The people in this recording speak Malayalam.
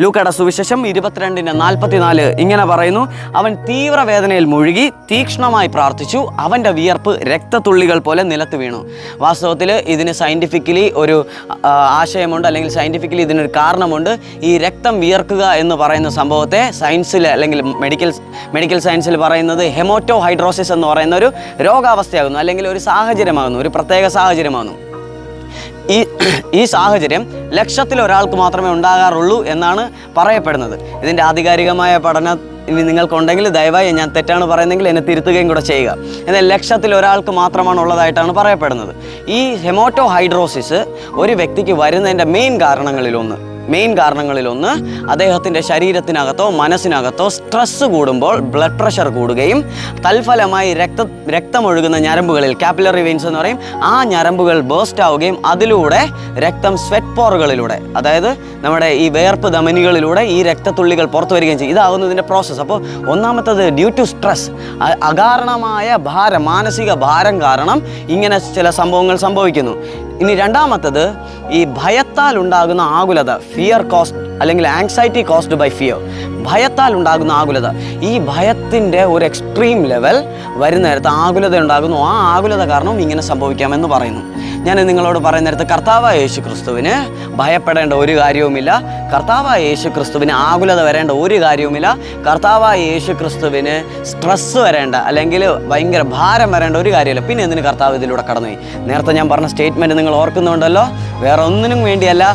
ലൂക്കയുടെ സുവിശേഷം 22:44 ഇങ്ങനെ പറയുന്നു, അവൻ തീവ്രവേദനയിൽ മുഴുകി തീക്ഷ്ണമായി പ്രാർത്ഥിച്ചു, അവൻ്റെ വിയർപ്പ് രക്തത്തുള്ളികൾ പോലെ നിലത്ത് വീണു. വാസ്തവത്തിൽ ഇതിന് സയൻറ്റിഫിക്കലി ഒരു ആശയമുണ്ട്, അല്ലെങ്കിൽ സയൻറ്റിഫിക്കലി ഇതിനൊരു കാരണമുണ്ട്. ഈ രക്തം വിയർക്കുക എന്ന് പറയുന്ന സംഭവത്തെ സയൻസിൽ അല്ലെങ്കിൽ മെഡിക്കൽ സയൻസിൽ പറയുന്നത് ഹെമോറ്റോ ഹൈഡ്രോസിസ് എന്ന് പറയുന്ന ഒരു രോഗാവസ്ഥയാകുന്നു, അല്ലെങ്കിൽ ഒരു സാഹചര്യമാകുന്നു, ഒരു പ്രത്യേക സാഹചര്യമാകുന്നു. ഈ സാഹചര്യം ലക്ഷത്തിൽ ഒരാൾക്ക് മാത്രമേ ഉണ്ടാകാറുള്ളൂ എന്നാണ് പറയപ്പെടുന്നത്. ഇതിൻ്റെ ആധികാരികമായ പഠനം ഇനി നിങ്ങൾക്കുണ്ടെങ്കിൽ ദയവായി ഞാൻ തെറ്റാണ് പറയുന്നതെങ്കിൽ എന്നെ തിരുത്തുകയും കൂടെ ചെയ്യുക. എന്നാൽ ലക്ഷത്തിൽ ഒരാൾക്ക് മാത്രമാണ് ഉള്ളതായിട്ടാണ് പറയപ്പെടുന്നത്. ഈ ഹെമോറ്റോ ഹൈഡ്രോസിസ് ഒരു വ്യക്തിക്ക് വരുന്നതിൻ്റെ മെയിൻ കാരണങ്ങളിലൊന്ന് അദ്ദേഹത്തിൻ്റെ ശരീരത്തിനകത്തോ മനസ്സിനകത്തോ സ്ട്രെസ്സ് കൂടുമ്പോൾ ബ്ലഡ് പ്രഷർ കൂടുകയും തൽഫലമായി രക്തമൊഴുകുന്ന ഞരമ്പുകളിൽ കാപ്പിലറി വെയിൻസ് എന്ന് പറയും, ആ ഞരമ്പുകൾ ബേസ്റ്റ് ആവുകയും അതിലൂടെ രക്തം സ്വെറ്റ് പോറുകളിലൂടെ, അതായത് നമ്മുടെ ഈ വേർപ്പ് ധമനികളിലൂടെ ഈ രക്തത്തുള്ളികൾ പുറത്തു വരികയും ചെയ്യും. ഇതാകുന്നു ഇതിൻ്റെ പ്രോസസ്സ്. അപ്പോൾ ഒന്നാമത്തത് ഡ്യൂ ടു സ്ട്രെസ്, അകാരണമായ ഭാരം, മാനസിക ഭാരം കാരണം ഇങ്ങനെ ചില സംഭവങ്ങൾ സംഭവിക്കുന്നു. ഇനി രണ്ടാമത്തത് ഈ ഭയത്താൽ ഉണ്ടാകുന്ന ആകുലത, ഫിയർ കോസ്റ്റ് അല്ലെങ്കിൽ ആങ്സൈറ്റി കോസ്ഡ് ബൈ ഫിയർ, ഭയത്താൽ ഉണ്ടാകുന്ന ആകുലത. ഈ ഭയത്തിൻ്റെ ഒരു എക്സ്ട്രീം ലെവൽ വരുന്ന നേരത്ത് ആകുലത ഉണ്ടാകുന്നു. ആ ആകുലത കാരണം ഇങ്ങനെ സംഭവിക്കാമെന്ന് പറയുന്നു. ഞാൻ നിങ്ങളോട് പറയുന്ന നേരത്ത് കർത്താവായ യേശു ക്രിസ്തുവിന് ഭയപ്പെടേണ്ട ഒരു കാര്യവുമില്ല, കർത്താവായ യേശു ക്രിസ്തുവിന് ആകുലത വരേണ്ട ഒരു കാര്യവുമില്ല, കർത്താവായ യേശു ക്രിസ്തുവിന് സ്ട്രെസ്സ് വരേണ്ട അല്ലെങ്കിൽ ഭയങ്കര ഭാരം വരേണ്ട ഒരു കാര്യമില്ല. പിന്നെ എന്തിന് കർത്താവ് ഇതിലൂടെ കടന്നുപോയി? നേരത്തെ ഞാൻ പറഞ്ഞ സ്റ്റേറ്റ്മെൻറ്റ് നിങ്ങൾ ഓർക്കുന്നുണ്ടല്ലോ, വേറെ ഒന്നിനും വേണ്ടിയല്ല,